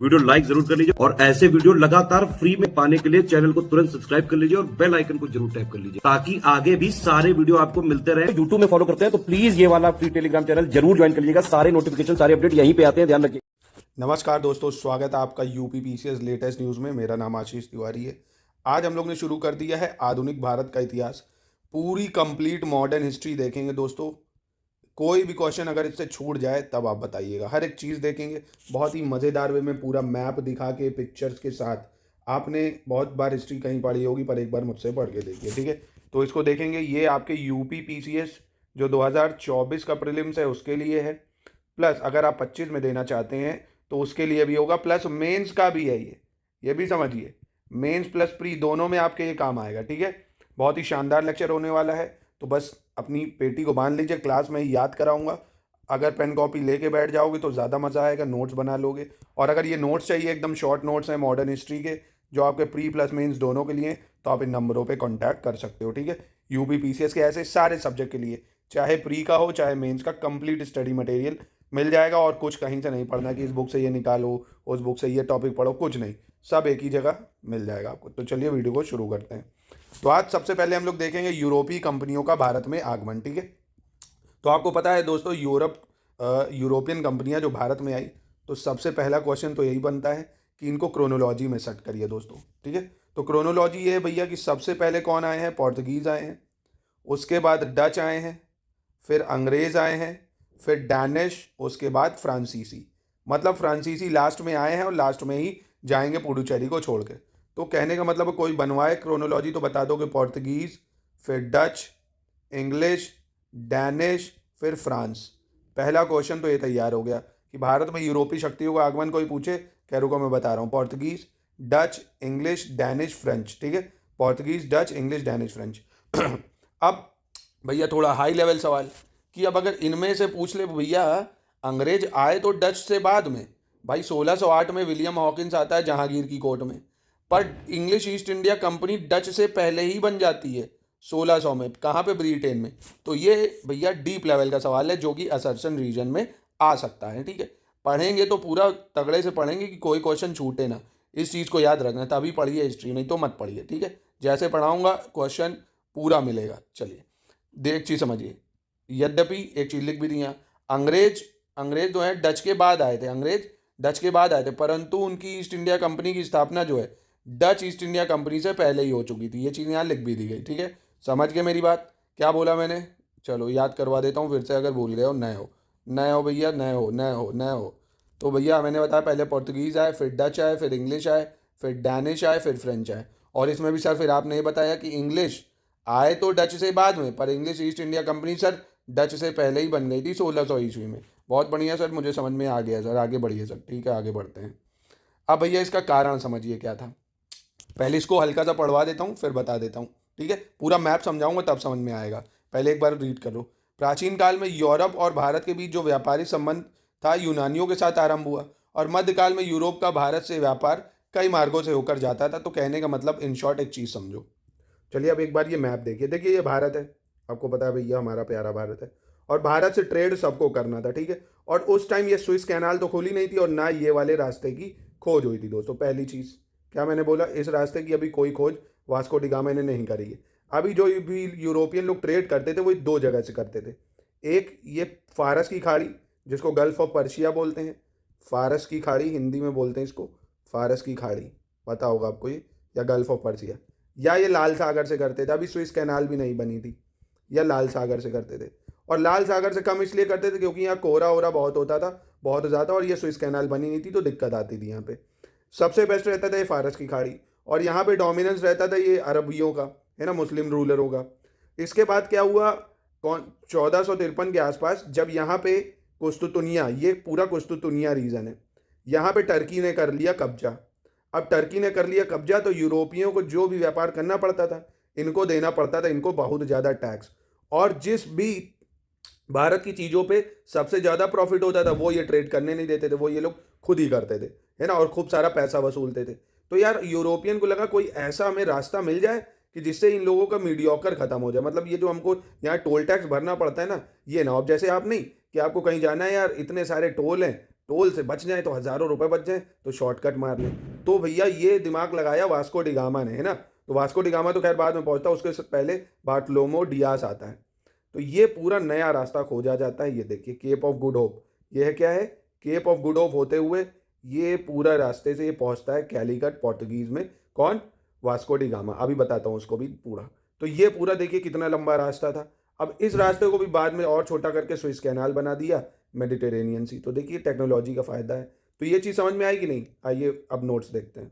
Video like जरूर कर लीजिए और ऐसे वीडियो लगातार फ्री में पाने के लिए चैनल को तुरंत सब्सक्राइब कर लीजिए और बेल आइकन को जरूर टैप कर लीजिए ताकि आगे भी सारे वीडियो आपको मिलते रहे। यूट्यूब में फॉलो करते हैं तो प्लीज ये वाला फ्री टेलीग्राम चैनल जरूर ज्वाइन कर लीजिएगा। सारे नोटिफिकेशन सारे अपडेट यहीं पे आते हैं, ध्यान रखिए। नमस्कार दोस्तों, स्वागत है आपका यूपी पीसीएस लेटेस्ट न्यूज़ में। मेरा नाम आशीष तिवारी है। आज हम लोग ने शुरू कर दिया है आधुनिक भारत का इतिहास। पूरी कंप्लीट मॉडर्न हिस्ट्री देखेंगे दोस्तों। कोई भी क्वेश्चन अगर इससे छूट जाए तब आप बताइएगा। हर एक चीज़ देखेंगे बहुत ही मज़ेदार वे में, पूरा मैप दिखा के पिक्चर्स के साथ। आपने बहुत बार हिस्ट्री कहीं पढ़ी होगी पर एक बार मुझसे पढ़ के देखिए, ठीक है। तो इसको देखेंगे। ये आपके यूपी पीसीएस जो 2024 का प्रीलिम्स है उसके लिए है, प्लस अगर आप 25 में देना चाहते हैं तो उसके लिए भी होगा, प्लस मेंस का भी है। ये भी समझिए, मेंस प्लस प्री दोनों में आपके ये काम आएगा, ठीक है। बहुत ही शानदार लेक्चर होने वाला है। तो बस अपनी पेटी को बांध लीजिए, क्लास में ही याद कराऊंगा। अगर पेन कॉपी लेके बैठ जाओगे तो ज़्यादा मज़ा आएगा, नोट्स बना लोगे। और अगर ये नोट्स चाहिए, एकदम शॉर्ट नोट्स हैं मॉडर्न हिस्ट्री के, जो आपके प्री प्लस मेंस दोनों के लिए, तो आप इन नंबरों पे कांटेक्ट कर सकते हो, ठीक है। यूपी पीसीएस के ऐसे सारे सब्जेक्ट के लिए, चाहे प्री का हो चाहे मेंस का, कंप्लीट स्टडी मटेरियल मिल जाएगा। और कुछ कहीं से नहीं पढ़ना कि इस बुक से ये निकालो, उस बुक से ये टॉपिक पढ़ो, कुछ नहीं, सब एक ही जगह मिल जाएगा आपको। तो चलिए वीडियो को शुरू करते हैं। तो आज सबसे पहले हम लोग देखेंगे यूरोपीय कंपनियों का भारत में आगमन, ठीक है। तो आपको पता है दोस्तों, यूरोपियन कंपनियां जो भारत में आई, तो सबसे पहला क्वेश्चन तो यही बनता है कि इनको क्रोनोलॉजी में सेट करिए दोस्तों, ठीक है। तो क्रोनोलॉजी ये है भैया कि सबसे पहले कौन आए हैं? पोर्तुगीज़ आए हैं, उसके बाद डच आए हैं, फिर अंग्रेज़ आए हैं, फिर डैनिश, उसके बाद फ्रांसीसी। मतलब फ्रांसीसी लास्ट में आए हैं और लास्ट में ही जाएंगे पुडुचेरी को छोड़ के। तो कहने का मतलब कोई बनवाए क्रोनोलॉजी तो बता दो कि पोर्तुगीज़, फिर डच, इंग्लिश, डैनिश, फिर फ्रांस। पहला क्वेश्चन तो ये तैयार हो गया कि भारत में यूरोपीय शक्तियों का आगमन कोई पूछे, कह रुको मैं बता रहा हूँ। Portuguese, Dutch, English, Danish, French, ठीक है। Portuguese, Dutch, English, Danish, French. अब भैया थोड़ा हाई लेवल सवाल कि अब अगर इनमें से पूछ ले भैया, अंग्रेज आए तो डच से बाद में, भाई 1608 में विलियम हॉकिंस आता है जहांगीर की कोर्ट में, पर English east India company Dutch से पहले ही बन जाती है 1600 में। कहाँ पे? ब्रिटेन में। तो ये भैया डीप लेवल का सवाल है जो कि असर्शन रीजन में आ सकता है, ठीक है। पढ़ेंगे तो पूरा तगड़े से पढ़ेंगे कि कोई क्वेश्चन छूटे ना। इस चीज़ को याद रखना, तभी पढ़िए हिस्ट्री, नहीं तो मत पढ़िए, ठीक है। जैसे पढ़ाऊँगा क्वेश्चन पूरा मिलेगा। चलिए देख चीज़ समझिए। यद्यपि एक चीज़ लिख भी दी यहाँ, अंग्रेज अंग्रेज जो है डच के बाद आए थे, अंग्रेज डच के बाद आए थे, परंतु उनकी ईस्ट इंडिया कंपनी की स्थापना जो है डच ईस्ट इंडिया कंपनी से पहले ही हो चुकी थी। ये चीज़ यहाँ लिख भी दी गई, ठीक है। समझ गए मेरी बात? क्या बोला मैंने? चलो याद करवा देता हूँ फिर से, अगर भूल गए हो। नए हो भैया, नए हो। तो भैया मैंने बताया पहले पोर्तुगीज़ आए, फिर डच आए, फिर इंग्लिश आए, फिर डैनिश आए, फिर फ्रेंच आए। और इसमें भी सर फिर आपने ये बताया कि इंग्लिश आए तो डच से बाद में, पर English east India company sir Dutch से पहले ही बन गई थी 1600 ईस्वी में। बहुत बढ़िया सर, मुझे समझ में आ गया सर। आगे बढ़िए सर, ठीक है, आगे बढ़ते हैं। अब भैया इसका कारण समझिए क्या था। पहले इसको हल्का सा पढ़वा देता हूँ फिर बता देता हूँ, ठीक है। पूरा मैप समझाऊंगा तब समझ में आएगा। पहले एक बार रीड कर लो। प्राचीन काल में यूरोप और भारत के बीच जो व्यापारिक संबंध था यूनानियों के साथ आरंभ हुआ, और मध्यकाल में यूरोप का भारत से व्यापार कई मार्गों से होकर जाता था। तो कहने का मतलब इन शॉर्ट एक चीज़ समझो। चलिए अब एक बार ये मैप देखिए। देखिए ये भारत है, आपको पता है भैया हमारा प्यारा भारत है, और भारत से ट्रेड सबको करना था, ठीक है। और उस टाइम ये स्विस कैनाल तो खुली नहीं थी और ना ये वाले रास्ते की खोज हुई थी दोस्तों। पहली चीज़ क्या मैंने बोला, इस रास्ते की अभी कोई खोज वास्को डी गामा ने नहीं करी है। अभी जो भी यूरोपियन लोग ट्रेड करते थे वो दो जगह से करते थे। एक ये फारस की खाड़ी, जिसको गल्फ ऑफ पर्शिया बोलते हैं। फारस की खाड़ी हिंदी में बोलते हैं इसको, फारस की खाड़ी, पता होगा आपको ये, या गल्फ ऑफ पर्शिया। या ये लाल सागर से करते थे, अभी स्विस कैनाल भी नहीं बनी थी, या लाल सागर से करते थे। और लाल सागर से कम इसलिए करते थे क्योंकि यहाँ कोहरा वोरा बहुत होता था, बहुत ज़्यादा, और ये स्विस कैनाल बनी नहीं थी तो दिक्कत आती थी यहाँ पे। सबसे बेस्ट रहता था ये फारस की खाड़ी, और यहाँ पे डोमिनेंस रहता था ये अरबियों का, है ना, मुस्लिम रूलरों का। इसके बाद क्या हुआ, 1453 के आसपास, जब यहाँ पे कुस्तुतुनिया, ये पूरा कुस्तुतुनिया रीजन है, यहाँ पे टर्की ने कर लिया कब्जा। अब टर्की ने कर लिया कब्जा तो यूरोपियों को जो भी व्यापार करना पड़ता था इनको देना पड़ता था, इनको बहुत ज़्यादा टैक्स। और जिस भी भारत की चीज़ों पे सबसे ज़्यादा प्रॉफिट होता था वो ये ट्रेड करने नहीं देते थे, वो ये लोग खुद ही करते थे, है ना, और खूब सारा पैसा वसूलते थे। तो यार यूरोपियन को लगा कोई ऐसा हमें रास्ता मिल जाए कि जिससे इन लोगों का मीडियोकर खत्म हो जाए। मतलब ये जो हमको यहाँ टोल टैक्स भरना पड़ता है ना, ये ना। अब जैसे आप नहीं कि आपको कहीं जाना है यार, इतने सारे टोल हैं, टोल से बच जाए तो हज़ारों रुपए बच जाए तो शॉर्टकट मार लें। तो भैया ये दिमाग लगाया वास्को डी गामा ने, है ना। तो वास्को डी गामा तो खैर बाद में पहुंचता है, उसके पहले बार्टोलोमो डियास आता है। तो ये पूरा नया रास्ता खोजा जाता है। ये देखिए केप ऑफ गुड होप, ये है क्या है, केप ऑफ गुड होप होते हुए ये पूरा रास्ते से ये पहुंचता है कैलीकट पोर्टुगीज में। कौन, वास्को डी गामा। अभी बताता हूँ उसको भी पूरा। तो ये पूरा देखिए कितना लंबा रास्ता था। अब इस रास्ते को भी बाद में और छोटा करके स्विस कैनाल बना दिया, मेडिटेरेनियन सी। तो देखिए टेक्नोलॉजी का फायदा है। तो ये चीज़ समझ में आई कि नहीं, आइए अब नोट्स देखते हैं।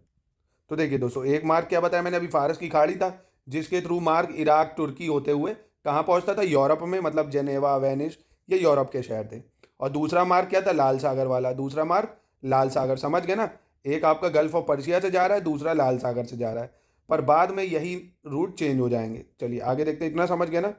तो देखिए दोस्तों, एक मार्ग क्या बताया मैंने अभी, फारस की खाड़ी था, जिसके थ्रू मार्ग इराक तुर्की होते हुए कहाँ पहुंचता था, यूरोप में, मतलब जेनेवा वेनिस, ये यूरोप के शहर थे। और दूसरा मार्ग क्या था, लाल सागर वाला। दूसरा मार्ग लाल सागर, समझ गए ना। एक आपका गल्फ ऑफ पर्शिया से जा रहा है, दूसरा लाल सागर से जा रहा है, पर बाद में यही रूट चेंज हो जाएंगे। चलिए आगे देखते हैं, इतना समझ गए ना।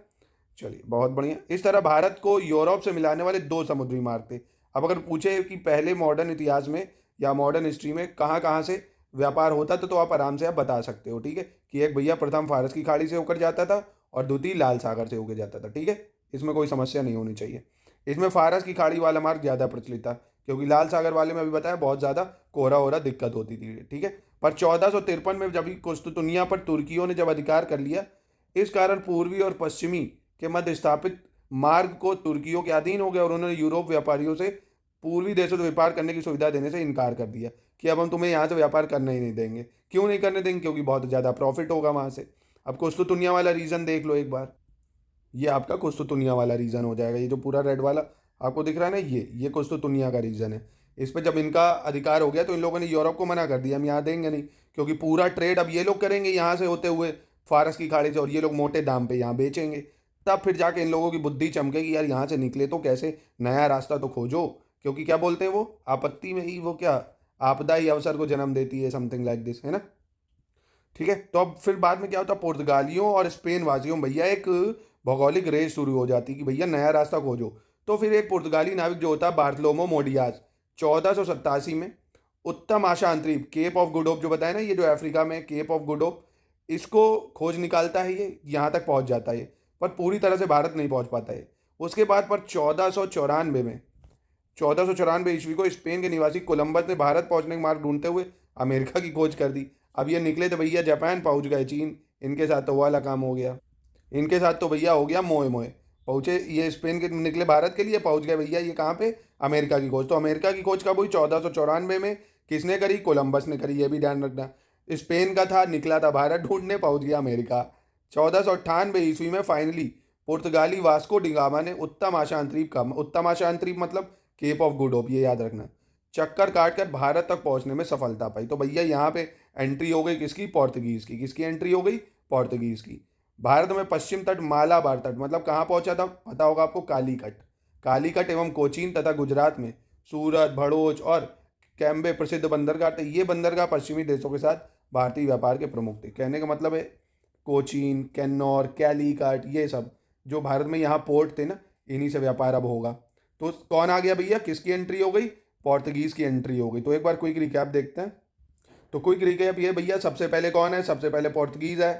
चलिए बहुत बढ़िया। इस तरह भारत को यूरोप से मिलाने वाले दो समुद्री मार्ग थे। अब अगर पूछे कि पहले मॉडर्न इतिहास में या मॉडर्न हिस्ट्री में कहाँ कहाँ से व्यापार होता था, तो आप आराम से आप बता सकते हो, ठीक है, कि एक भैया प्रथम फारस की खाड़ी से होकर जाता था और द्वितीय लाल सागर से होकर जाता था, ठीक है। इसमें कोई समस्या नहीं होनी चाहिए। इसमें फारस की खाड़ी वाला मार्ग ज़्यादा प्रचलित था, क्योंकि लाल सागर वाले में अभी बताया बहुत ज़्यादा कोहरा हो रहा दिक्कत होती थी, ठीक है। पर 1453 में जब कुस्तुतुनिया पर तुर्कियों ने जब अधिकार कर लिया, इस कारण पूर्वी और पश्चिमी के मध्य स्थापित मार्ग को तुर्कियों के अधीन हो गया और उन्होंने यूरोप व्यापारियों से पूर्वी देशों से व्यापार करने की सुविधा देने से इनकार कर दिया कि अब हम तुम्हें यहाँ से व्यापार करना ही नहीं देंगे। क्यों नहीं करने देंगे, क्योंकि बहुत ज़्यादा प्रॉफिट होगा वहाँ से। अब कुस्तुतुनिया वाला रीज़न देख लो एक बार, ये आपका कुस्तुतुनिया वाला रीज़न हो जाएगा। ये जो पूरा रेड वाला आपको दिख रहा है ना, ये कुस्तुतुनिया का रीज़न है। इस पर जब इनका अधिकार हो गया तो इन लोगों ने यूरोप को मना कर दिया, हम यहाँ देंगे नहीं, क्योंकि पूरा ट्रेड अब ये लोग करेंगे यहाँ से होते हुए फारस की खाड़ी से, और ये लोग मोटे दाम पे यहाँ बेचेंगे। तब फिर जाके इन लोगों की बुद्धि चमकेगी, यार यहाँ से निकले तो कैसे, नया रास्ता तो खोजो। क्योंकि क्या बोलते हैं वो, आपत्ति में ही वो क्या, आपदा ही अवसर को जन्म देती है, समथिंग लाइक दिस, है ना। ठीक है। तो अब फिर बाद में क्या होता, पुर्तगालियों और स्पेन वासियों भैया एक भौगोलिक रेस शुरू हो जाती कि भैया नया रास्ता खोजो। तो फिर एक पुर्तगाली नाविक जो होता है बार्टोलोमो मोडियास, 1487 में उत्तम आशा अंतरीप, केप ऑफ गुड होप जो बताया ना, ये जो अफ्रीका में केप ऑफ गुड होप, इसको खोज निकालता है। ये यहाँ तक पहुँच जाता है, पर पूरी तरह से भारत नहीं पहुँच पाता है। उसके बाद पर 1494 में, 1494 ईस्वी को स्पेन के निवासी कोलंबस ने भारत पहुंचने का मार्ग ढूंढते हुए अमेरिका की खोज कर दी। अब ये निकले तो भैया जापान पहुंच गए, चीन, इनके साथ तो वो वाला काम हो गया। इनके साथ तो भैया हो गया मोए मोए, पहुंचे ये स्पेन के निकले भारत के लिए, पहुंच गए भैया ये कहाँ पे, अमेरिका की खोज। तो अमेरिका की खोज कब हुई, 1494 में। किसने करी, कोलंबस ने करी, ये भी ध्यान रखना। स्पेन का था, निकला था भारत ढूंढने, पहुंच गया अमेरिका। 1498 ईस्वी में फाइनली पुर्तगाली वास्को डिगामा ने उत्तम आशा अंतरीप का, उत्तम आशा अंतरीप मतलब केप ऑफ गुड होप, ये याद रखना, चक्कर काटकर भारत तक पहुंचने में सफलता पाई। तो भैया यहाँ पे एंट्री हो गई किसकी, पोर्तुगीज़ की। किसकी एंट्री हो गई, पोर्तुगीज़ की। भारत में पश्चिम तट मालाबार तट मतलब कहाँ पहुंचा था, पता होगा आपको, कालीकट। कालीकट एवं कोचीन तथा गुजरात में सूरत, भड़ोच और कैम्बे प्रसिद्ध बंदरगाह थे। ये बंदरगाह पश्चिमी देशों के साथ भारतीय व्यापार के प्रमुख थे। कहने का मतलब है कोचीन, कैन्नौर, कैलीकट, ये सब जो भारत में यहाँ पोर्ट थे ना, इन्हीं से व्यापार अब होगा। तो कौन आ गया भैया, किसकी एंट्री हो गई, पोर्तुगीज़ की एंट्री हो गई। तो एक बार क्विक रिकैप देखते हैं। तो क्विक रिकैप ये भैया, सबसे पहले कौन है, सबसे पहले पोर्तुगीज़ है,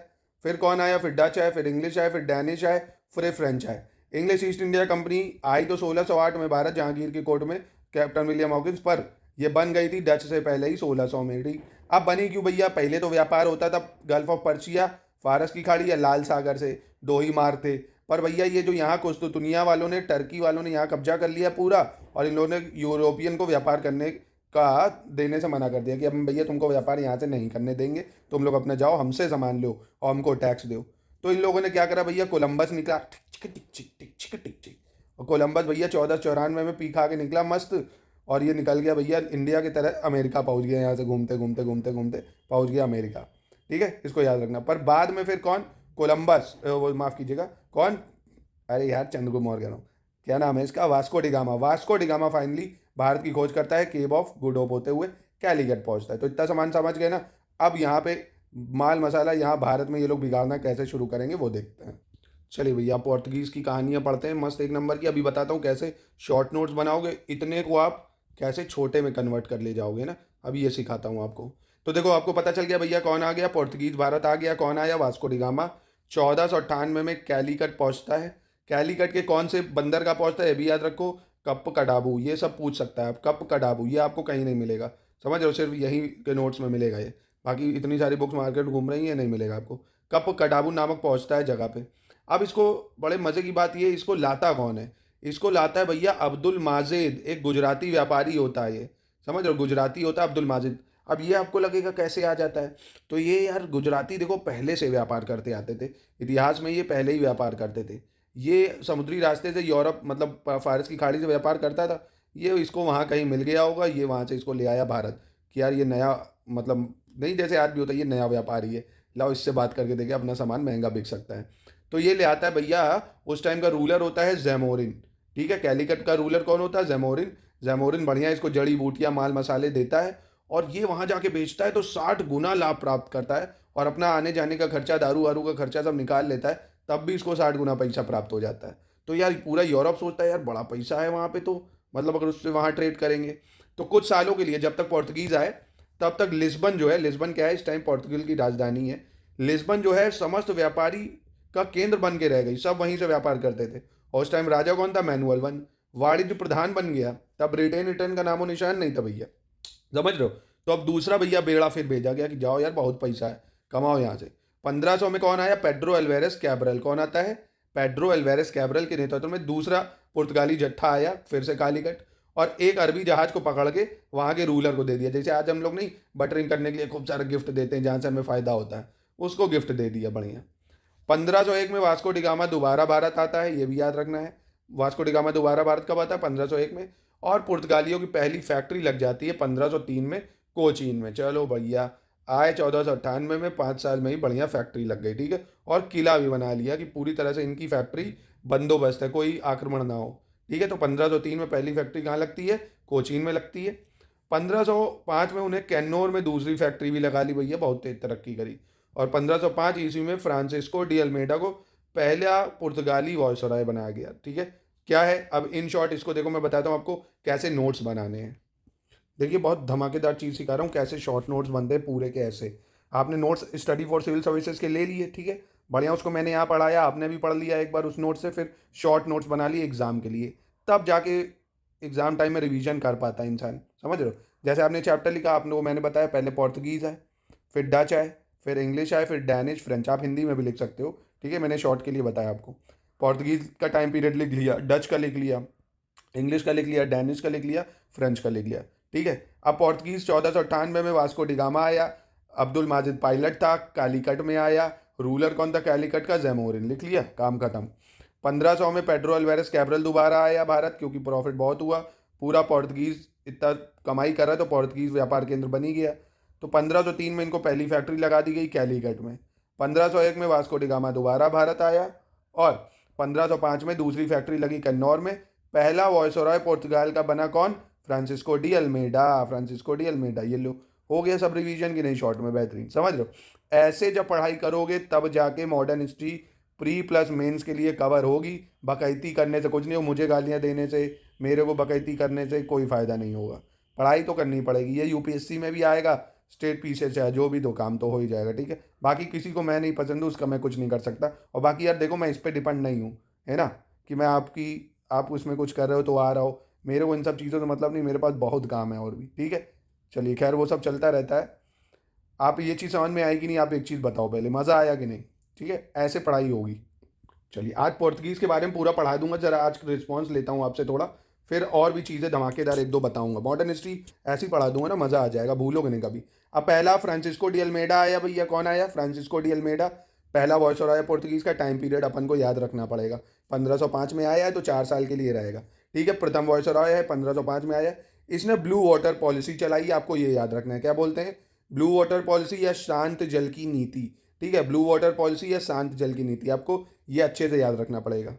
फिर कौन आया, फिर डच है, फिर इंग्लिश है, फिर डैनिश है, फिर फ्रेंच है। इंग्लिश ईस्ट इंडिया कंपनी आई तो 1608 में भारत जहांगीर की कोर्ट में कैप्टन विलियम हॉकिंस, पर ये बन गई थी डच से पहले ही 1600 में, ठीक। अब बनी क्यों भैया, पहले तो व्यापार होता था गल्फ ऑफ पर्शिया, फारस की खाड़ी या लाल सागर से, दो ही मार्ग थे। पर भैया ये जो यहाँ कुस्तुतुनिया वालों ने, टर्की वालों ने यहाँ कब्जा कर लिया पूरा, और इन लोगों ने यूरोपियन को व्यापार करने का देने से मना कर दिया कि अब भैया तुमको व्यापार यहाँ से नहीं करने देंगे, तुम लोग अपने जाओ, हमसे सामान लो और हमको टैक्स दो। तो इन लोगों ने क्या करा भैया, कोलंबस निकला, और कोलंबस भैया 1494 में पी खा के निकला मस्त, और ये निकल गया भैया इंडिया की तरह, अमेरिका पहुँच गया, यहाँ से घूमते घूमते घूमते घूमते पहुँच गया अमेरिका, ठीक है, इसको याद रखना। पर बाद में फिर कौन, कोलंबस, वो माफ़ कीजिएगा, कौन, अरे यार चंद्रगुप्त मौर्य, क्या नाम है इसका, Vasco da Gama. Vasco da Gama finally Bharat की खोज करता है, केप ऑफ गुड होप होते हुए कैलीकट पहुंचता है। तो इतना सामान समझ गए ना। अब यहाँ पे माल मसाला यहाँ भारत में ये लोग बिगाड़ना कैसे शुरू करेंगे वो देखते हैं। चलिए भैया पोर्तुगीज़ की कहानियाँ पढ़ते हैं, मस्त एक नंबर की। अभी बताता हूँ कैसे शॉर्ट नोट्स बनाओगे, इतने को आप कैसे छोटे में कन्वर्ट कर ले जाओगे ना, अभी ये सिखाता हूँ आपको। तो देखो आपको पता चल गया भैया कौन आ गया, पोर्तुगीज़ भारत आ गया। कौन आया, वास्को डिगामा। 1498 में कैलीकट पहुँचता है। कैलीकट के कौन से बंदरगाह पहुँचता है ये भी याद रखो, कप कडाबू, ये सब पूछ सकता है आप। कप कडाबू ये आपको कहीं नहीं मिलेगा, समझ रहे हो, सिर्फ यहीं के नोट्स में मिलेगा ये। बाकी इतनी सारी बुक्स मार्केट घूम रही हैं, नहीं मिलेगा आपको। कप कडाबू नामक पहुंचता है जगह पे। अब इसको बड़े मज़े की बात ये, इसको लाता कौन है? इसको लाता है भैया अब्दुल माजिद, एक गुजराती व्यापारी होता है ये, समझ रहे हो, गुजराती होता है अब्दुल माजिद। अब ये आपको लगेगा कैसे आ जाता है, तो ये यार गुजराती देखो पहले से व्यापार करते आते थे, इतिहास में ये पहले ही व्यापार करते थे। ये समुद्री रास्ते से यूरोप मतलब फारस की खाड़ी से व्यापार करता था। ये इसको वहाँ कहीं मिल गया होगा, ये वहाँ से इसको ले आया भारत कि यार ये नया मतलब नहीं, जैसे आज भी होता है ये नया व्यापारी है, लाओ इससे बात करके देखे अपना सामान महंगा बिक सकता है। तो ये ले आता है भैया। उस टाइम का रूलर होता है जैमोरिन, ठीक है। कैलिकट का रूलर कौन होता है? जैमोरिन। जैमोरिन बढ़िया इसको जड़ी बूटियाँ माल मसाले देता है और ये वहाँ जाके बेचता है तो 60 गुना लाभ प्राप्त करता है और अपना आने जाने का खर्चा, दारू वारू का खर्चा सब निकाल लेता है, तब भी इसको 60 गुना पैसा प्राप्त हो जाता है। तो यार पूरा यूरोप सोचता है यार बड़ा पैसा है वहाँ पे, तो मतलब अगर उससे वहाँ ट्रेड करेंगे तो कुछ सालों के लिए, जब तक पोर्तुगीज़ आए तब तक लिस्बन जो है, लिस्बन क्या है इस टाइम पोर्तुगल की राजधानी है, लिस्बन जो है समस्त व्यापारी का केंद्र बन के रह गई, सब वहीं से व्यापार करते थे। और उस टाइम राजा कौन था? मैनुअल वन, वाणिज्य प्रधान बन गया, तब ब्रिटेन रिटर्न का नामो निशान नहीं था भैया, समझ रहे हो। तो अब दूसरा भैया बेड़ा फिर भेजा गया कि जाओ यार बहुत पैसा है, कमाओ यहाँ से। 1500 में कौन आया? Pedro अल्वेरेस Cabral. कौन आता है? पेड्रो अल्वेरेस कैब्रल के नेतृत्व में दूसरा पुर्तगाली जत्था आया फिर से कालीकट, और एक अरबी जहाज को पकड़ के वहाँ के रूलर को दे दिया। जैसे आज हम लोग नहीं बटरिंग करने के लिए खूब सारा गिफ्ट देते हैं जहाँ से हमें फ़ायदा होता है, उसको गिफ्ट दे दिया बढ़िया। 1501 में वास्को डिगामा दोबारा भारत आता है, ये भी याद रखना है। वास्को डिगामा दोबारा भारत कब आता है? 1501 में। और पुर्तगालियों की पहली फैक्ट्री लग जाती है 1503 में कोचीन में। चलो भैया आए 1498 में, 5 साल में ही बढ़िया फैक्ट्री लग गई, ठीक है। और किला भी बना लिया कि पूरी तरह से इनकी फैक्ट्री बंदोबस्त है, कोई आक्रमण ना हो, ठीक है। तो 1503 में पहली फैक्ट्री कहाँ लगती है? कोचीन में लगती है। 1505 में उन्हें कैन्नौर में दूसरी फैक्ट्री भी लगा ली भैया, बहुत तेज तरक्की करी। और 1505 ईस्वी में फ्रांसिस्को डी अल्मेडा को पहला पुर्तगाली वॉयसरॉय बनाया गया, ठीक है। क्या है अब इन शॉर्ट इसको देखो, मैं बताता हूँ आपको कैसे नोट्स बनाने हैं। देखिए बहुत धमाकेदार चीज़ सिखा रहा हूँ, कैसे शॉर्ट नोट्स बनते हैं पूरे के ऐसे। आपने notes study for civil services के ले लिए, ठीक है, बढ़िया, उसको मैंने यहाँ पढ़ाया, आपने भी पढ़ लिया एक बार उस नोट से, फिर शॉर्ट नोट्स बना लिए एग्जाम के लिए, तब जाके एग्जाम टाइम में रिवीजन कर पाता है इंसान, समझ रहे हो। जैसे आपने चैप्टर लिखा, आपने वो मैंने बताया पहले पोर्तुगीज़ है, फिर डच है, फिर इंग्लिश है, फिर डैनिश, फ्रेंच, आप हिंदी में भी लिख सकते हो, ठीक है, मैंने शॉर्ट के लिए बताया आपको। पोर्तुगीज़ का टाइम पीरियड लिख लिया, डच का लिख लिया, इंग्लिश का लिख लिया, डैनिश का लिख लिया, फ्रेंच का लिख लिया, ठीक है। अब पोर्तुगीज़ 1498 में वास्को डिगामा आया, अब्दुल माजिद पायलट था, कालीकट में आया, रूलर कौन था कालीकट का? जैमोरिन। लिख लिया, काम खत्म। 1500 में पेड्रो अल्वेरेस कैब्रल दोबारा आया भारत, क्योंकि प्रॉफिट बहुत हुआ, पूरा पोर्तुगीज़ इतना कमाई कर रहा है तो पोर्तुगीज़ व्यापार केंद्र बनी गया। तो 1503 में इनको पहली फैक्ट्री लगा दी गई कैलीकट में। 1501 में वास्को डिगामा दोबारा भारत आया और 1505 में दूसरी फैक्ट्री लगी कन्नौर में। पहला वॉयसरॉय पुर्तगाल का बना कौन? Francisco de Almeida. Francisco de Almeida, ये लो हो गया सब रिवीजन की नहीं शॉर्ट में, बेहतरीन, समझ लो। ऐसे जब पढ़ाई करोगे तब जाके modern history pre plus mains के लिए कवर होगी। बकैती करने से कुछ नहीं हो, मुझे गालियां देने से, मेरे को बकैती करने से कोई फ़ायदा नहीं होगा, पढ़ाई तो करनी पड़ेगी। ये यूपीएससी में भी आएगा, स्टेट पीछे से जो भी दो काम तो हो ही जाएगा, ठीक है। बाकी किसी को मैं नहीं पसंद हूँ उसका मैं कुछ नहीं कर सकता। और बाकी यार देखो मैं इस पर डिपेंड नहीं हूँ, है ना, कि मैं आप उसमें कुछ कर रहे हो तो आ रहा हो, मेरे को इन सब चीज़ों से मतलब नहीं, मेरे पास बहुत काम है और भी, ठीक है। चलिए खैर वो सब चलता रहता है। आप ये चीज़ समझ में आई कि नहीं? आप एक चीज़ बताओ पहले, मज़ा आया कि नहीं? ठीक है, ऐसे पढ़ाई होगी। चलिए आज पोर्तुगीज़ के बारे में पूरा पढ़ा दूंगा, जरा आज रिस्पॉन्स लेता हूँ आपसे थोड़ा, फिर और भी चीज़ें धमाकेदार एक दो बताऊंगा। मॉडर्न हिस्ट्री ऐसी पढ़ा दूंगा ना, मज़ा आ जाएगा, भूलोगे नहीं कभी। अब पहला फ्रांसिस्को डी अल्मेडा आया भैया, कौन आया? फ्रांसिस्को डी अल्मेडा, पहला वॉयसरॉय पोर्तुगीज़ का। टाइम पीरियड अपन को याद रखना पड़ेगा, 1505 में आया है तो 4 साल के लिए रहेगा, ठीक है। प्रथम वॉयसरॉय है, 1505 में आया। इसने ब्लू वाटर पॉलिसी चलाई, आपको ये याद रखना है, क्या बोलते हैं? ब्लू वाटर पॉलिसी या शांत जल की नीति, ठीक है। ब्लू वाटर पॉलिसी या शांत जल की नीति, आपको ये अच्छे से याद रखना पड़ेगा,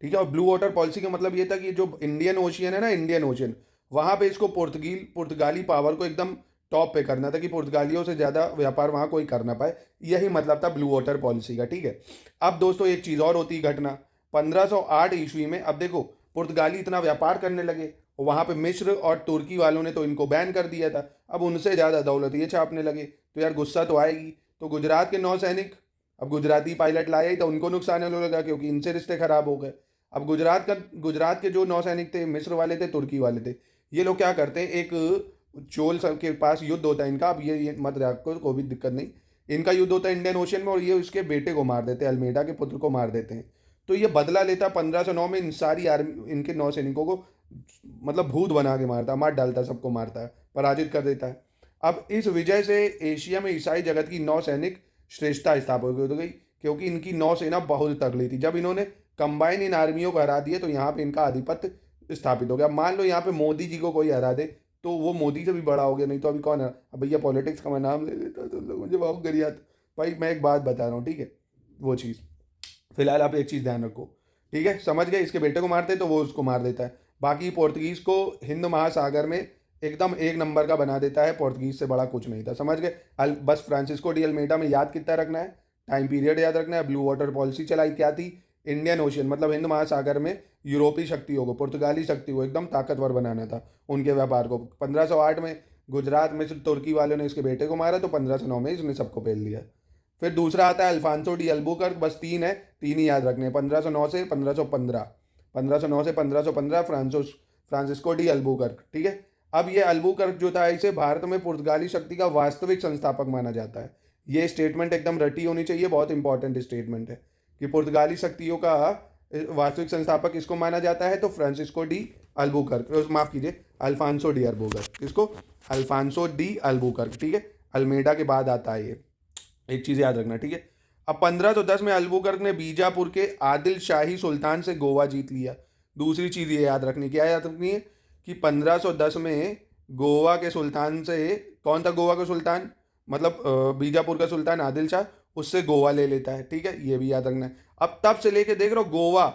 ठीक है। और ब्लू वाटर पॉलिसी का मतलब ये था कि जो इंडियन ओशियन है ना, इंडियन ओशियन, वहाँ पे इसको पुर्तगाली पावर को एकदम टॉप पे करना था कि पुर्तगालियों से ज़्यादा व्यापार वहाँ कोई कर ना पाए, यही मतलब था ब्लू वाटर पॉलिसी का, ठीक है। अब दोस्तों एक चीज़ और होती घटना, 1508 ईस्वी में, अब देखो पुर्तगाली इतना व्यापार करने लगे, वहाँ पे मिस्र और तुर्की वालों ने तो इनको बैन कर दिया था, अब उनसे ज़्यादा दौलत ये छापने लगे, तो यार गुस्सा तो आएगी। तो गुजरात के नौसैनिक अब गुजराती पायलट लाए ही तो उनको नुकसान होने लगा, क्योंकि इनसे रिश्ते खराब हो गए। अब गुजरात के जो नौसैनिक थे, मिस्र वाले थे, तुर्की वाले थे, ये लोग क्या करते हैं, एक चोल सब के पास युद्ध होता है इनका। अब ये मत रखो, कोई भी दिक्कत नहीं, इनका युद्ध होता है इंडियन ओशन में, और ये उसके बेटे को मार देते हैं, अल्मेडा के पुत्र को मार देते हैं। तो ये बदला लेता 1509 में, इन सारी आर्मी, इनके नौसैनिकों को मतलब भूत बना के मारता, मार डालता, सबको मारता है, पराजित कर देता है। अब इस विजय से एशिया में ईसाई जगत की नौसैनिक श्रेष्ठता स्थापित हो गई, क्योंकि इनकी नौसेना बहुत तगड़ी थी। जब इन्होंने कंबाइन इन आर्मियों को हरा दिए तो यहाँ पे इनका आधिपत्य स्थापित हो गया। मान लो यहाँ पे मोदी जी को कोई हरा दे तो वो मोदी से भी बड़ा हो गया, नहीं तो अभी कौन है। अब भैया पॉलिटिक्स का मैं नाम ले लेता तो लोग मुझे बहुत गरियात। भाई मैं एक बात बता रहा हूँ, ठीक है, वो चीज़ फिलहाल आप एक चीज़ ध्यान रखो, ठीक है, समझ गए। इसके बेटे को मारते तो वो उसको मार देता है। बाकी पोर्तुगीज़ को हिंद महासागर में एकदम एक नंबर का बना देता है, पोर्तुगीज़ से बड़ा कुछ नहीं था, समझ गए। बस फ्रांसिस्को डी अल्मेडा में याद कितना रखना है, टाइम पीरियड याद रखना है। ब्लू वाटर पॉलिसी चलाई, क्या थी, इंडियन ओशियन मतलब हिंद महासागर में यूरोपीय शक्तियों को, पुर्तगाली शक्ति को एकदम ताकतवर बनाना था उनके व्यापार को। 1508 में गुजरात में तुर्की वालों ने इसके बेटे को मारा, तो 1509 में इसने सबको पेल दिया। फिर दूसरा आता है अल्फांसो डी अल्बुकर्क, बस तीन है, तीन ही याद रखने हैं, 1509 से 1515, 1509 से 1515 फ्रांसिस्को डी अल्बुकर्क, ठीक है। अब ये अल्बुकर्क जो था, इसे भारत में पुर्तगाली शक्ति का वास्तविक संस्थापक माना जाता है। ये स्टेटमेंट एकदम रटी होनी चाहिए, बहुत इंपॉर्टेंट स्टेटमेंट है कि पुर्तगाली शक्तियों का वास्तविक संस्थापक किसको माना जाता है, तो फ्रांसिस्को डी अल्बुकर्क, माफ कीजिए अल्फांसो डी अल्बुकर्क, किसको, अल्फांसो डी अल्बुकर्क, ठीक है। अल्मेडा के बाद आता है ये, एक चीज़ याद रखना, ठीक है। अब 1510 में अल्बुकर्क ने बीजापुर के आदिल शाही सुल्तान से गोवा जीत लिया। दूसरी चीज़ ये याद रखनी, क्या याद रखनी है कि 1510 में गोवा के सुल्तान से, कौन था गोवा का सुल्तान, मतलब बीजापुर का सुल्तान आदिल शाह, उससे गोवा ले लेता है, ठीक है, ये भी याद रखना है। अब तब से लेके देख रहे हो, गोवा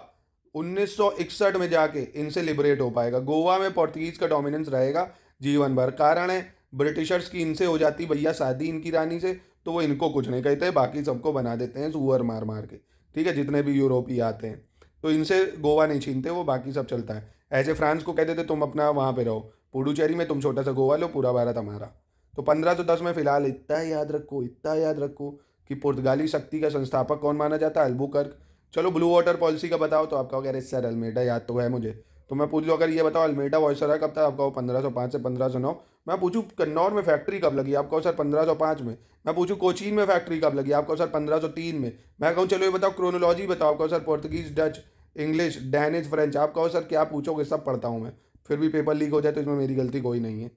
1961 में जाके इनसे लिबरेट हो पाएगा। गोवा में पोर्तुगीज का डोमिनेंस रहेगा जीवन भर। कारण है ब्रिटिशर्स की इनसे हो जाती भैया शादी इनकी रानी से, तो वो इनको कुछ नहीं कहते, बाकी सबको बना देते हैं सुअर मार मार के, ठीक है, जितने भी यूरोपीय आते हैं, तो इनसे गोवा नहीं छीनते वो, बाकी सब चलता है। ऐसे फ्रांस को कहते थे तुम अपना वहाँ पे रहो पुडुचेरी में, तुम छोटा सा गोवा लो, पूरा भारत हमारा। तो 1510 में फिलहाल इतना याद रखो, इतना याद रखो कि पुर्तगाली शक्ति का संस्थापक कौन माना जाता है, अल्बुकर्क। चलो ब्लू वाटर पॉलिसी का बताओ, तो आपका कह रहे सर अल्मेडा याद तो है मुझे, तो मैं पूछ लो अगर ये बताओ अल्मेडा वायसराय कब था, आपका 1505 से 1509। मैं पूछूं कन्नौर में फैक्ट्री कब लगी, आपको सर 1505 में। मैं पूछूं कोचीन में फैक्ट्री कब लगी, आपको सर 1503 में। मैं कहूँ चलो ये बताओ क्रोनोलॉजी बताओ, आपको sir Portuguese, Dutch, English, Danish, French. आप कहो सर क्या पूछोगे, सब पढ़ता हूँ मैं, फिर भी पेपर लीक हो जाए तो इसमें मेरी गलती कोई नहीं है।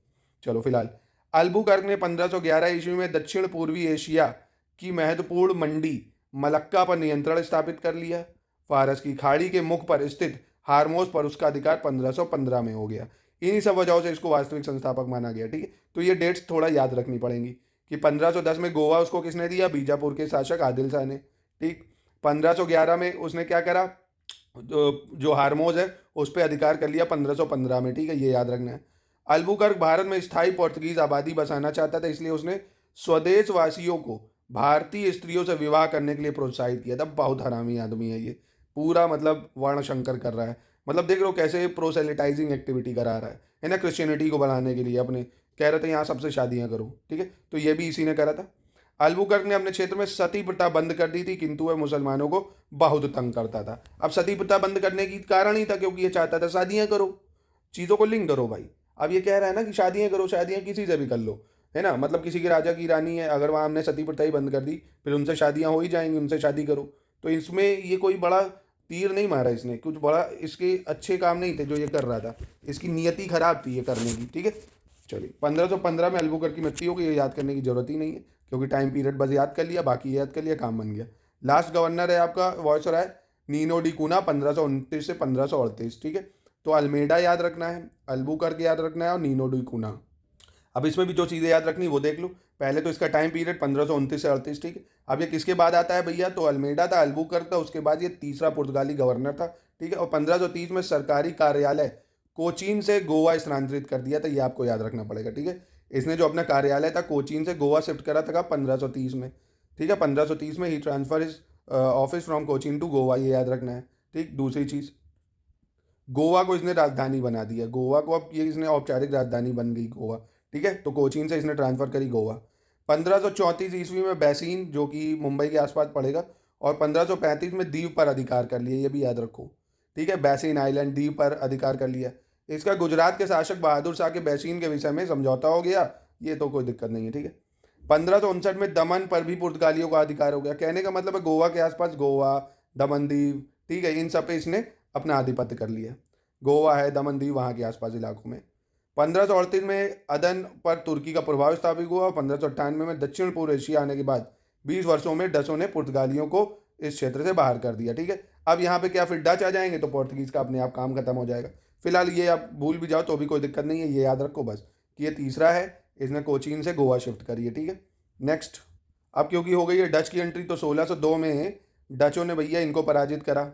चलो फिलहाल अल्बुकर्क ने 1511 ईस्वी में दक्षिण पूर्वी एशिया की महत्वपूर्ण मंडी मलक्का पर नियंत्रण स्थापित कर लिया। फारस की खाड़ी के मुख पर स्थित हारमोज पर उसका अधिकार 1515 में हो गया। इन्हीं सब वजहों से इसको वास्तविक संस्थापक माना गया, ठीक है। तो ये डेट्स थोड़ा याद रखनी पड़ेंगी कि 1510 में गोवा उसको किसने दिया, बीजापुर के शासक आदिल शाह ने, ठीक। 1511 में उसने क्या करा, जो हारमोज है उस पर अधिकार कर लिया 1515 में, ठीक है, ये याद रखना है। अल्बुकर्क भारत में स्थायी पोर्तुगीज आबादी बसाना चाहता था, इसलिए उसने स्वदेशवासियों को भारतीय स्त्रियों से विवाह करने के लिए प्रोत्साहित किया था। बहुत हरामी आदमी है ये, पूरा मतलब वर्ण शंकर कर रहा है, मतलब देख रहे हो कैसे प्रोसेलिटाइजिंग एक्टिविटी करा रहा है ना, क्रिश्चियनिटी को बढ़ाने के लिए अपने, कह रहे थे यहाँ सबसे शादियाँ करो, ठीक है, तो ये भी इसी ने करा था। अल्बुकर्क ने अपने क्षेत्र में सती प्रथा बंद कर दी थी, किंतु वह मुसलमानों को बहुत तंग करता था। अब सती प्रथा बंद करने की कारण ही था क्योंकि ये चाहता था शादियाँ करो, चीज़ों को लिंक करो भाई। अब ये कह रहा है ना कि शादियाँ करो, शादियाँ किसी से भी कर लो, है ना, मतलब किसी के राजा की रानी है, अगर वहाँ हमने सती प्रथा ही बंद कर दी फिर उनसे शादियाँ हो ही जाएंगी, उनसे शादी करो। तो इसमें ये कोई बड़ा तीर नहीं मारा इसने, कुछ बड़ा इसके अच्छे काम नहीं थे जो ये कर रहा था, इसकी नियति खराब थी ये करने की, ठीक है। चलिए 1515 में अल्बुकर्क की मृत्यु हो गई, ये याद करने की जरूरत ही नहीं है क्योंकि टाइम पीरियड बस याद कर लिया, बाकी याद कर लिया, काम बन गया। लास्ट गवर्नर है आपका वायसराय नीनो डी कूना 1529 से 1538, ठीक है। तो अल्मेडा याद रखना है, अल्बुकर्क याद रखना है और नीनो डी कूना। अब इसमें भी जो चीज़ें याद रखनी वो देख लो। पहले तो इसका टाइम पीरियड 1529 से 38, ठीक है। अब ये किसके बाद आता है भैया, तो अल्मेडा था, अल्बुकर्क था, उसके बाद ये तीसरा पुर्तगाली गवर्नर था, ठीक है। और 1530 में सरकारी कार्यालय कोचीन से गोवा स्थानांतरित कर दिया था, ये आपको याद रखना पड़ेगा, ठीक है। इसने जो अपना कार्यालय था कोचीन से गोवा शिफ्ट करा था 1530 में, ठीक है। 1530 में ही transfer is office from Cochin to Goa, ये याद रखना है, ठीक। दूसरी चीज़, गोवा को इसने राजधानी बना दिया, गोवा को अब ये इसने औपचारिक राजधानी बन गई गोवा, ठीक है। तो कोचीन से इसने ट्रांसफर करी गोवा। 1534 ईस्वी में बैसीन जो कि मुंबई के आसपास पड़ेगा, और 1535 में दीव पर अधिकार कर लिया, ये भी याद रखो ठीक है, बैसिन आइलैंड द्वीप पर अधिकार कर लिया। इसका गुजरात के शासक बहादुर शाह के बैसिन के विषय में समझौता हो गया, ये तो कोई दिक्कत नहीं है। ठीक है, 1559 में दमन पर भी पुर्तगालियों का अधिकार हो गया। कहने का मतलब है गोवा के आसपास, गोवा, दमन दीव, ठीक है, इन सब पे इसने अपना आधिपत्य कर लिया। गोवा है, दमन दीव, वहाँ के आसपास इलाकों में। 1538 में अदन पर तुर्की का प्रभाव स्थापित हुआ। 1598 में दक्षिण पूर्व एशिया आने के बाद 20 वर्षों में डचों ने पुर्तगालियों को इस क्षेत्र से बाहर कर दिया। ठीक है, अब यहाँ पे क्या फिर डच आ जाएंगे तो पोर्तुगीज़ का अपने आप काम खत्म हो जाएगा। फिलहाल ये आप भूल भी जाओ तो भी कोई दिक्कत नहीं है, ये याद रखो बस कि ये तीसरा है, इसने कोचीन से गोवा शिफ्ट करी है। ठीक है, नेक्स्ट। अब क्योंकि हो गई है डच की एंट्री, तो 1602 में डचों ने भैया इनको पराजित करा।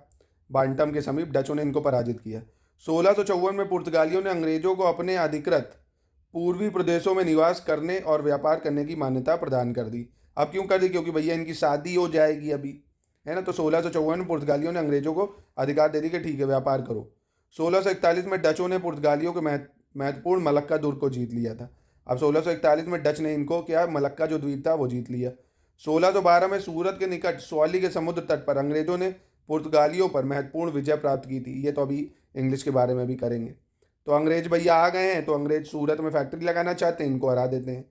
बांटम के समीप डचों ने इनको पराजित किया। 1654 में पुर्तगालियों ने अंग्रेजों को अपने अधिकृत पूर्वी प्रदेशों में निवास करने और व्यापार करने की मान्यता प्रदान कर दी। अब क्यों कर दी? क्योंकि भैया इनकी शादी हो जाएगी अभी, है ना। तो 1654 में पुर्तगालियों ने अंग्रेजों को अधिकार दे दी कि ठीक है व्यापार करो। 1641 में डचों ने पुर्तगालियों के महत्वपूर्ण मलक्का दुर्ग को जीत लिया था। अब 1641 में डच ने इनको क्या, मलक्का जो द्वीप था वो जीत लिया। 1612 में सूरत के निकट सवाली के समुद्र तट पर अंग्रेजों ने पुर्तगालियों पर महत्वपूर्ण विजय प्राप्त की थी। ये तो अभी इंग्लिश के बारे में भी करेंगे। तो अंग्रेज भैया आ गए हैं, तो अंग्रेज सूरत में फैक्ट्री लगाना चाहते हैं, इनको हरा देते हैं।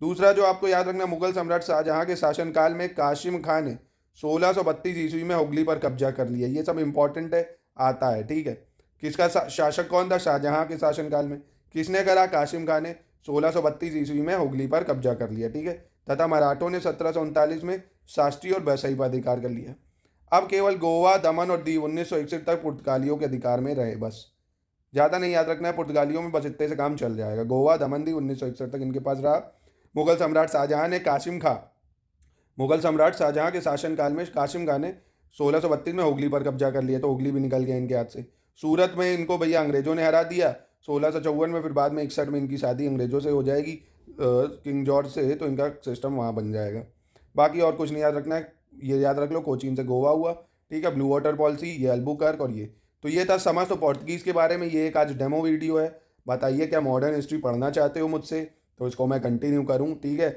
दूसरा जो आपको याद रखना, मुगल सम्राट शाहजहां के शासनकाल में कासिम खान ने 1632 ईस्वी में हुगली पर कब्जा कर लिया। ये सब इंपॉर्टेंट है, आता है। ठीक है, किसका शासक कौन था? शाहजहां के शासनकाल में। किसने करा? कासिम खान ने 1632 ईस्वी में हुगली पर कब्जा कर लिया। ठीक है, तथा मराठों ने 1739 में शास्त्री और वैशाली पर अधिकार कर लिया। अब केवल गोवा, दमन और दीव 1961 तक पुर्तगालियों के अधिकार में रहे। बस ज़्यादा नहीं याद रखना है, पुर्तगालियों में बस इतने से काम चल जाएगा। गोवा, दमन, दीव 1961 तक इनके पास रहा। मुगल सम्राट शाहजहां ने मुगल सम्राट शाहजहां के शासनकाल में कासिम खान ने 1632 में हुगली पर कब्जा कर लिया, तो हुगली भी निकल गया इनके हाथ से। सूरत में इनको भैया अंग्रेजों ने हरा दिया 1654 में। फिर बाद में 61 में इनकी शादी अंग्रेजों से हो जाएगी, किंग जॉर्ज से, तो इनका सिस्टम वहाँ बन जाएगा। बाकी और कुछ नहीं याद रखना है, ये याद रख लो कोचीन से गोवा हुआ। ठीक है, ब्लू वाटर पॉलिसी, ये अल्बुकर्क, और ये तो ये था समझ तो पोर्तुगीज़ के बारे में। ये एक आज डेमो वीडियो है। बताइए क्या मॉडर्न हिस्ट्री पढ़ना चाहते हो मुझसे, तो इसको मैं कंटिन्यू करूँ? ठीक है,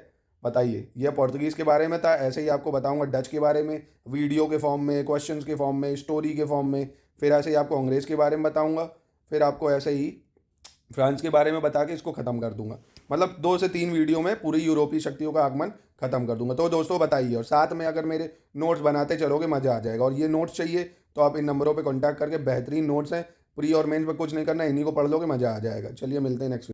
बताइए। ये पोर्तुगीज़ के बारे में था, ऐसे ही आपको बताऊंगा डच के बारे में, वीडियो के फॉर्म में, क्वेश्चंस के फॉर्म में, स्टोरी के फॉर्म में। फिर ऐसे ही आपको अंग्रेज़ के बारे में बताऊंगा, फिर आपको ऐसे ही फ्रांस के बारे में बता के इसको ख़त्म कर दूंगा। मतलब 2 से 3 वीडियो में पूरी यूरोपीय शक्तियों का आगमन खत्म कर दूंगा। तो दोस्तों बताइए, और साथ में अगर मेरे नोट्स बनाते चलोगे मज़ा आ जाएगा। और ये नोट्स चाहिए तो आप इन नंबरों पे कांटेक्ट करके, बेहतरीन नोट्स हैं, प्री और मेंस में कुछ नहीं करना, इन्हीं को पढ़ लोगे, मज़ा आ जाएगा। चलिए मिलते हैं नेक्स्ट